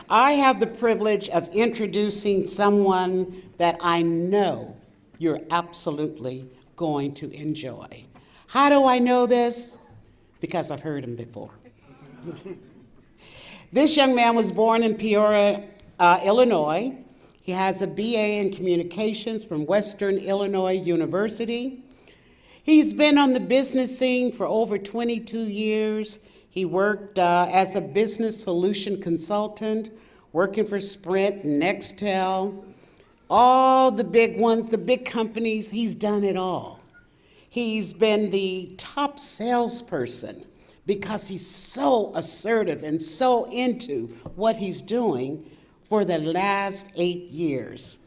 I have the privilege of introducing someone that I know you're absolutely going to enjoy. How do I know this? Because I've heard him before. This young man was born in Peoria, Illinois. He has a BA in Communications from Western Illinois University. He's been on the business scene for over 22 years. He worked as a business solution consultant, working for Sprint, Nextel, all the big ones, the big companies. He's done it all. He's been the top salesperson because he's so assertive and so into what he's doing for the last 8 years.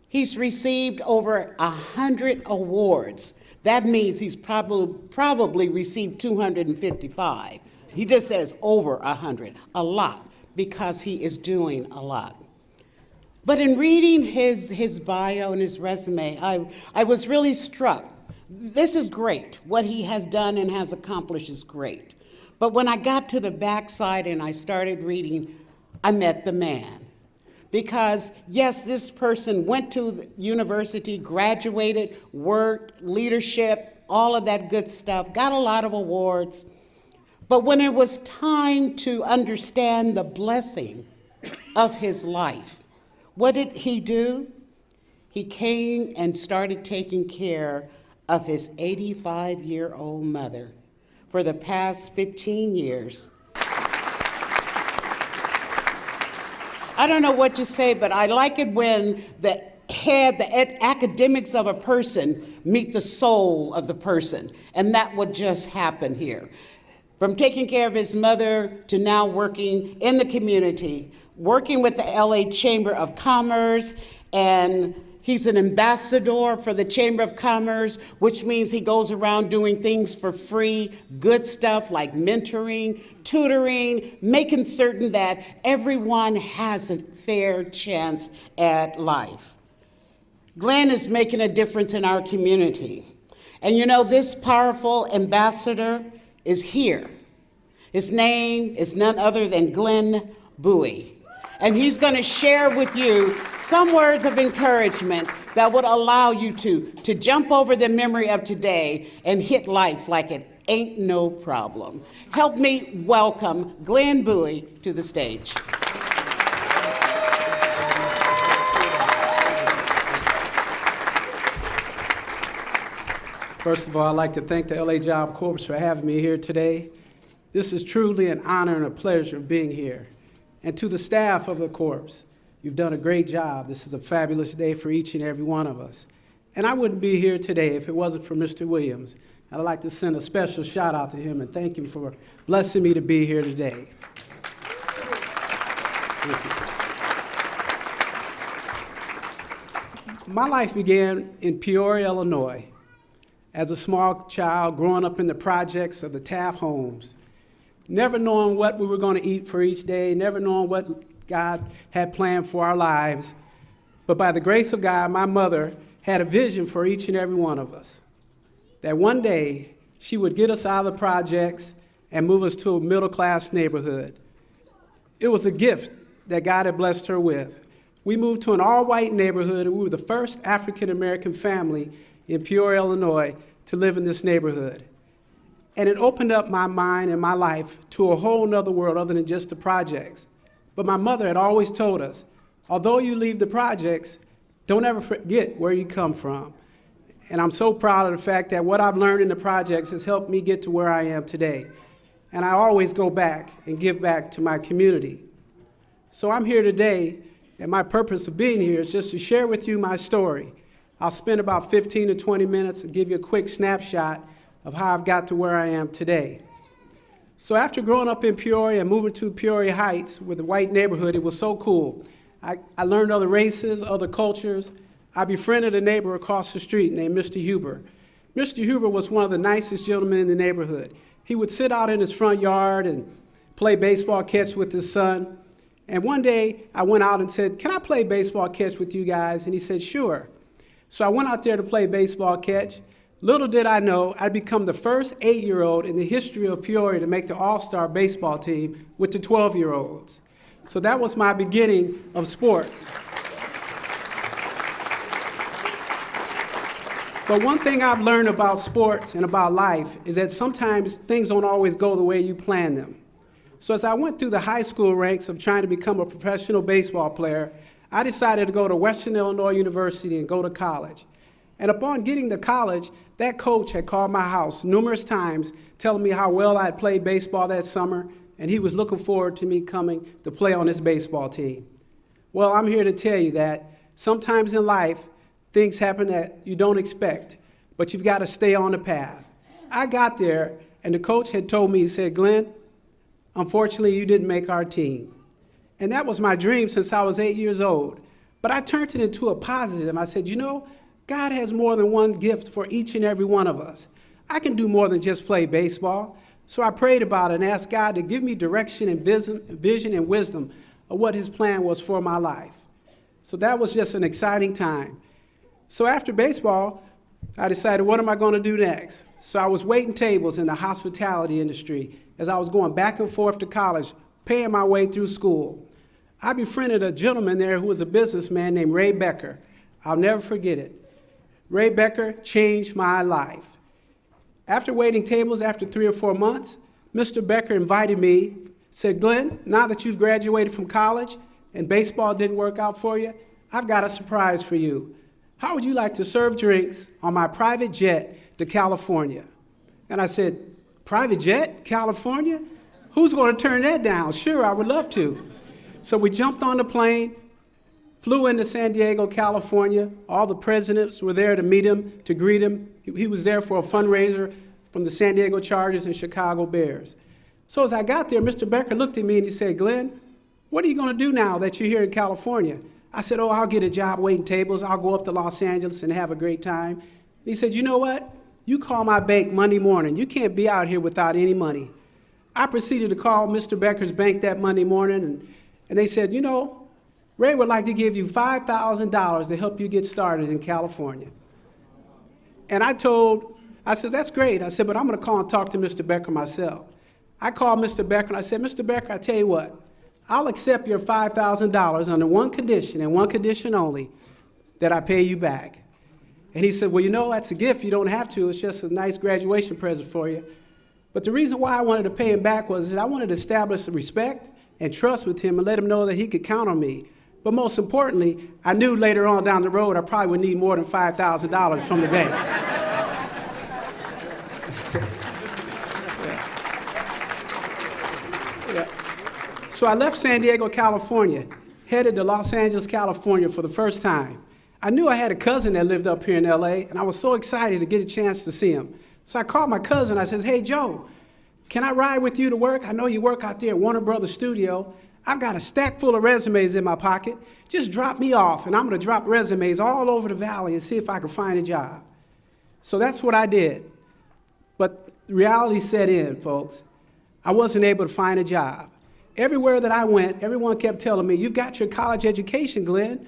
He's received over 100 awards. That means he's probably received 255. He just says over 100, a lot, because he is doing a lot. But in reading his bio and his resume, I was really struck. This is great. What he has done and has accomplished is great. But when I got to the backside and I started reading, I met the man. Because yes, this person went to university, graduated, worked, leadership, all of that good stuff, got a lot of awards. But when it was time to understand the blessing of his life, what did he do? He came and started taking care of his 85-year-old mother for the past 15 years. I don't know what to say, but I like it when the academics of a person meet the soul of the person, and that would just happen here. From taking care of his mother to now working in the community, working with the LA Chamber of Commerce, and he's an ambassador for the Chamber of Commerce, which means he goes around doing things for free, good stuff like mentoring, tutoring, making certain that everyone has a fair chance at life. Glenn is making a difference in our community. And you know, this powerful ambassador is here. His name is none other than Glenn Bowie. And he's going to share with you some words of encouragement that would allow you to jump over the memory of today and hit life like it ain't no problem. Help me welcome Glenn Bowie to the stage. First of all, I'd like to thank the LA Job Corps for having me here today. This is truly an honor and a pleasure of being here. And to the staff of the Corps, you've done a great job. This is a fabulous day for each and every one of us. And I wouldn't be here today if it wasn't for Mr. Williams. I'd like to send a special shout out to him and thank him for blessing me to be here today. My life began in Peoria, Illinois, as a small child growing up in the projects of the Taft homes. Never knowing what we were going to eat for each day, never knowing what God had planned for our lives. But by the grace of God, my mother had a vision for each and every one of us, that one day she would get us out of the projects and move us to a middle-class neighborhood. It was a gift that God had blessed her with. We moved to an all-white neighborhood, and we were the first African-American family in Peoria, Illinois, to live in this neighborhood. And it opened up my mind and my life to a whole nother world other than just the projects. But my mother had always told us, although you leave the projects, don't ever forget where you come from. And I'm so proud of the fact that what I've learned in the projects has helped me get to where I am today. And I always go back and give back to my community. So I'm here today, and my purpose of being here is just to share with you my story. I'll spend about 15 to 20 minutes and give you a quick snapshot of how I've got to where I am today. So after growing up in Peoria and moving to Peoria Heights with a white neighborhood, it was so cool. I learned other races, other cultures. I befriended a neighbor across the street named Mr. Huber. Mr. Huber was one of the nicest gentlemen in the neighborhood. He would sit out in his front yard and play baseball catch with his son. And one day I went out and said, "Can I play baseball catch with you guys?" And he said, "Sure." So I went out there to play baseball catch. Little did I know, I'd become the first 8-year-old in the history of Peoria to make the All-Star baseball team with the 12-year-olds. So that was my beginning of sports. But one thing I've learned about sports and about life is that sometimes things don't always go the way you plan them. So as I went through the high school ranks of trying to become a professional baseball player, I decided to go to Western Illinois University and go to college. And upon getting to college, that coach had called my house numerous times telling me how well I had played baseball that summer, and he was looking forward to me coming to play on this baseball team. Well, I'm here to tell you that sometimes in life, things happen that you don't expect, but you've got to stay on the path. I got there, and the coach had told me, he said, "Glenn, unfortunately, you didn't make our team." And that was my dream since I was 8 years old. But I turned it into a positive, and I said, you know, God has more than one gift for each and every one of us. I can do more than just play baseball. So I prayed about it and asked God to give me direction and vision and wisdom of what his plan was for my life. So that was just an exciting time. So after baseball, I decided, what am I going to do next? So I was waiting tables in the hospitality industry as I was going back and forth to college, paying my way through school. I befriended a gentleman there who was a businessman named Ray Becker. I'll never forget it. Ray Becker changed my life. After waiting tables, after 3 or 4 months, Mr. Becker invited me, said, "Glenn, now that you've graduated from college and baseball didn't work out for you, I've got a surprise for you. How would you like to serve drinks on my private jet to California?" And I said, "Private jet, California? Who's going to turn that down? Sure, I would love to." So we jumped on the plane, flew into San Diego, California. All the presidents were there to meet him, to greet him. He was there for a fundraiser from the San Diego Chargers and Chicago Bears. So as I got there, Mr. Becker looked at me and he said, "Glenn, what are you going to do now that you're here in California?" I said, "Oh, I'll get a job waiting tables. I'll go up to Los Angeles and have a great time." He said, "You know what? You call my bank Monday morning. You can't be out here without any money." I proceeded to call Mr. Becker's bank that Monday morning, and they said, "You know, Ray would like to give you $5,000 to help you get started in California." And I said, "That's great." I said, "But I'm going to call and talk to Mr. Becker myself." I called Mr. Becker and I said, "Mr. Becker, I tell you what, I'll accept your $5,000 under one condition and one condition only, that I pay you back." And he said, "Well, you know, that's a gift. You don't have to. It's just a nice graduation present for you." But the reason why I wanted to pay him back was that I wanted to establish respect and trust with him and let him know that he could count on me. But most importantly, I knew later on down the road I probably would need more than $5,000 from the bank. Yeah. So I left San Diego, California, headed to Los Angeles, California for the first time. I knew I had a cousin that lived up here in LA, and I was so excited to get a chance to see him. So I called my cousin. I said, "Hey, Joe, can I ride with you to work? I know you work out there at Warner Brothers Studio. I've got a stack full of resumes in my pocket. Just drop me off, and I'm going to drop resumes all over the valley and see if I can find a job." So that's what I did. But reality set in, folks. I wasn't able to find a job. Everywhere that I went, everyone kept telling me, "You've got your college education, Glenn,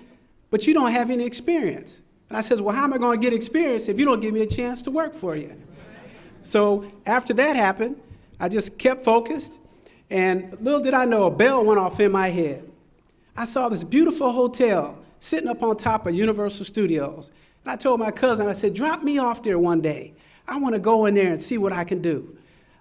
but you don't have any experience." And I said, "Well, how am I going to get experience if you don't give me a chance to work for you?" So after that happened, I just kept focused. And little did I know, a bell went off in my head. I saw this beautiful hotel sitting up on top of Universal Studios. And I told my cousin, I said, "Drop me off there one day. I want to go in there and see what I can do."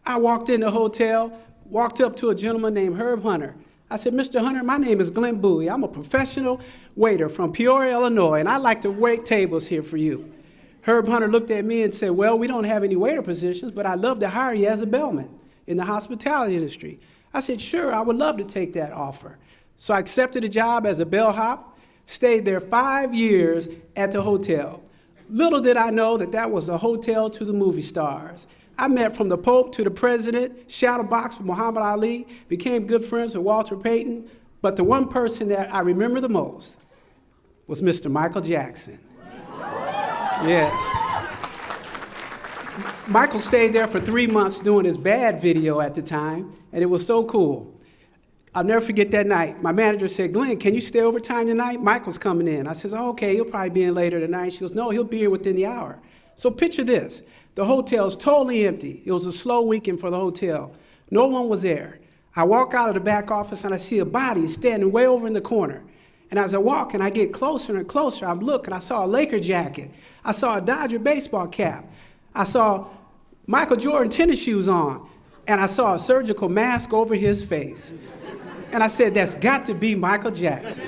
I walked in the hotel, walked up to a gentleman named Herb Hunter. I said, "Mr. Hunter, my name is Glenn Bowie. I'm a professional waiter from Peoria, Illinois, and I'd like to wait tables here for you." Herb Hunter looked at me and said, "Well, we don't have any waiter positions, but I'd love to hire you as a bellman in the hospitality industry." I said, "Sure, I would love to take that offer." So I accepted a job as a bellhop, stayed there 5 years at the hotel. Little did I know that that was a hotel to the movie stars. I met from the Pope to the President, shadowboxed with Muhammad Ali, became good friends with Walter Payton, but the one person that I remember the most was Mr. Michael Jackson. Yes. Michael stayed there for 3 months doing his Bad video at the time, and it was so cool. I'll never forget that night. My manager said, "Glenn, can you stay overtime tonight? Michael's coming in." I said, "Oh, okay, he'll probably be in later tonight." She goes, "No, he'll be here within the hour." So picture this. The hotel's totally empty. It was a slow weekend for the hotel. No one was there. I walk out of the back office and I see a body standing way over in the corner. And as I walk and I get closer and closer, I'm looking, I saw a Laker jacket. I saw a Dodger baseball cap. I saw Michael Jordan tennis shoes on. And I saw a surgical mask over his face. And I said, that's got to be Michael Jackson.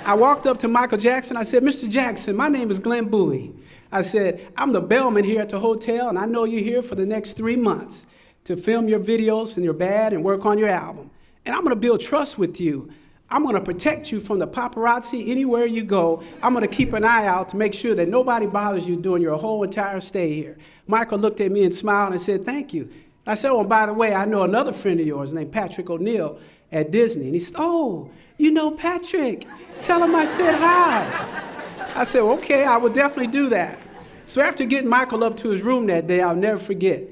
I walked up to Michael Jackson. I said, Mr. Jackson, my name is Glenn Bowie. I said, I'm the bellman here at the hotel, and I know you're here for the next 3 months to film your videos and your band and work on your album. And I'm going to build trust with you. I'm going to protect you from the paparazzi anywhere you go. I'm going to keep an eye out to make sure that nobody bothers you during your whole entire stay here. Michael looked at me and smiled and said, thank you. I said, oh, and by the way, I know another friend of yours named Patrick O'Neill at Disney. And he said, oh, you know Patrick. Tell him I said hi. I said, okay, I will definitely do that. So after getting Michael up to his room that day, I'll never forget,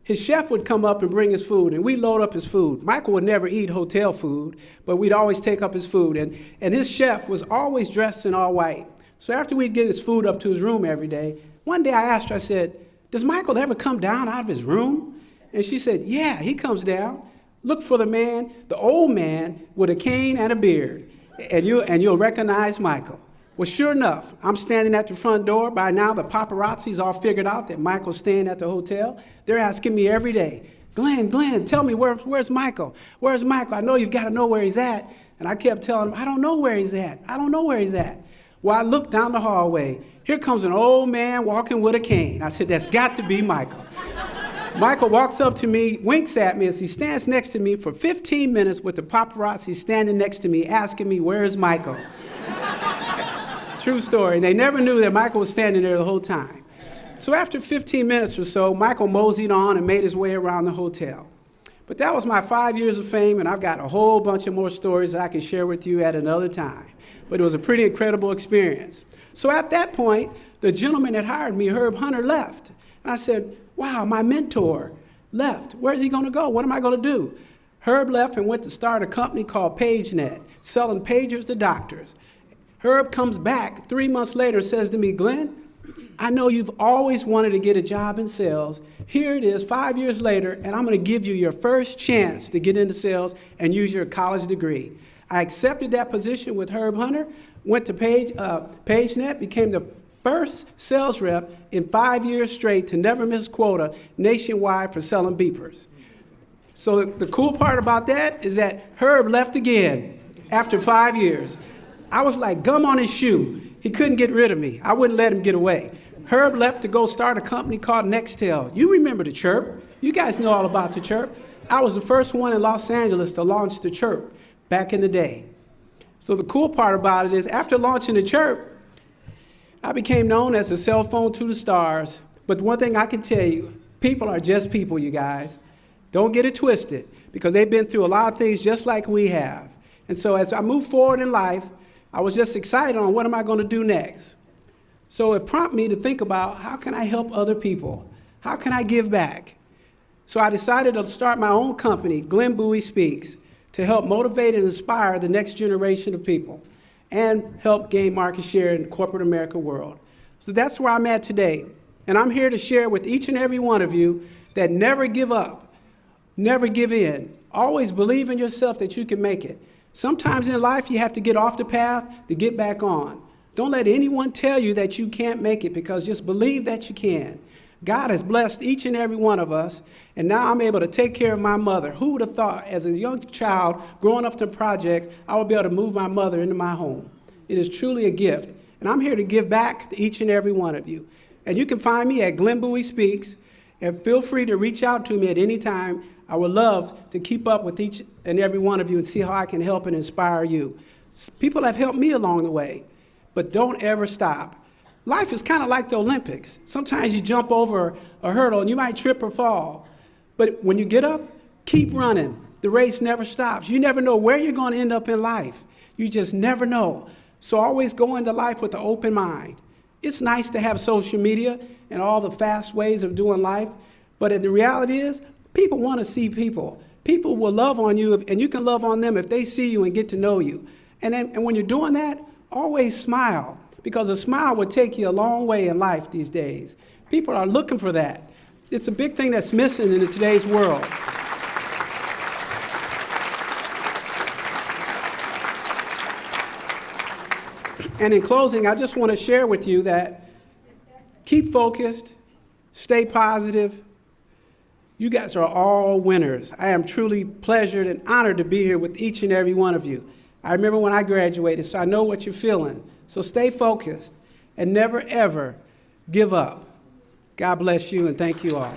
his chef would come up and bring his food, and we'd load up his food. Michael would never eat hotel food, but we'd always take up his food. And his chef was always dressed in all white. So after we'd get his food up to his room every day, one day I asked her, I said, does Michael ever come down out of his room? And she said, yeah, he comes down. Look for the man, the old man with a cane and a beard, and you'll recognize Michael. Well, sure enough, I'm standing at the front door. By now, the paparazzi's all figured out that Michael's staying at the hotel. They're asking me every day, Glenn, tell me, where's Michael? Where's Michael? I know you've got to know where he's at. And I kept telling them, I don't know where he's at. I don't know where he's at. Well, I looked down the hallway. Here comes an old man walking with a cane. I said, that's got to be Michael. Michael walks up to me, winks at me as he stands next to me for 15 minutes with the paparazzi standing next to me, asking me, where's Michael? True story. And they never knew that Michael was standing there the whole time. So after 15 minutes or so, Michael moseyed on and made his way around the hotel. But that was my 5 years of fame, and I've got a whole bunch of more stories that I can share with you at another time. But it was a pretty incredible experience. So at that point, the gentleman that hired me, Herb Hunter, left. And I said, wow, my mentor left. Where's he going to go? What am I going to do? Herb left and went to start a company called PageNet, selling pagers to doctors. Herb comes back 3 months later and says to me, Glenn, I know you've always wanted to get a job in sales. Here it is 5 years later, and I'm going to give you your first chance to get into sales and use your college degree. I accepted that position with Herb Hunter, went to PageNet, became the first sales rep in 5 years straight to never miss quota nationwide for selling beepers. So the cool part about that is that Herb left again after 5 years. I was like gum on his shoe. He couldn't get rid of me. I wouldn't let him get away. Herb left to go start a company called Nextel. You remember the Chirp. You guys know all about the Chirp. I was the first one in Los Angeles to launch the Chirp back in the day. So the cool part about it is after launching the Chirp, I became known as a cell phone to the stars. But one thing I can tell you, people are just people, you guys. Don't get it twisted, because they've been through a lot of things just like we have. And so as I move forward in life, I was just excited on what am I going to do next. So it prompted me to think about how can I help other people? How can I give back? So I decided to start my own company, Glenn Bowie Speaks, to help motivate and inspire the next generation of people and help gain market share in the corporate America world. So that's where I'm at today. And I'm here to share with each and every one of you that never give up, never give in. Always believe in yourself that you can make it. Sometimes in life you have to get off the path to get back on. Don't let anyone tell you that you can't make it, because just believe that you can. God has blessed each and every one of us, and now I'm able to take care of my mother. Who would have thought as a young child growing up to projects, I would be able to move my mother into my home? It is truly a gift, and I'm here to give back to each and every one of you. And you can find me at Glenn Bowie Speaks, and feel free to reach out to me at any time. I would love to keep up with each and every one of you and see how I can help and inspire you. People have helped me along the way, but don't ever stop. Life is kind of like the Olympics. Sometimes you jump over a hurdle and you might trip or fall. But when you get up, keep running. The race never stops. You never know where you're going to end up in life. You just never know. So always go into life with an open mind. It's nice to have social media and all the fast ways of doing life, but the reality is, people want to see people. People will love on you, and you can love on them if they see you and get to know you. And when you're doing that, always smile, because a smile will take you a long way in life these days. People are looking for that. It's a big thing that's missing in today's world. And in closing, I just want to share with you that keep focused, stay positive. You guys are all winners. I am truly pleasured and honored to be here with each and every one of you. I remember when I graduated, so I know what you're feeling. So stay focused and never, ever give up. God bless you and thank you all.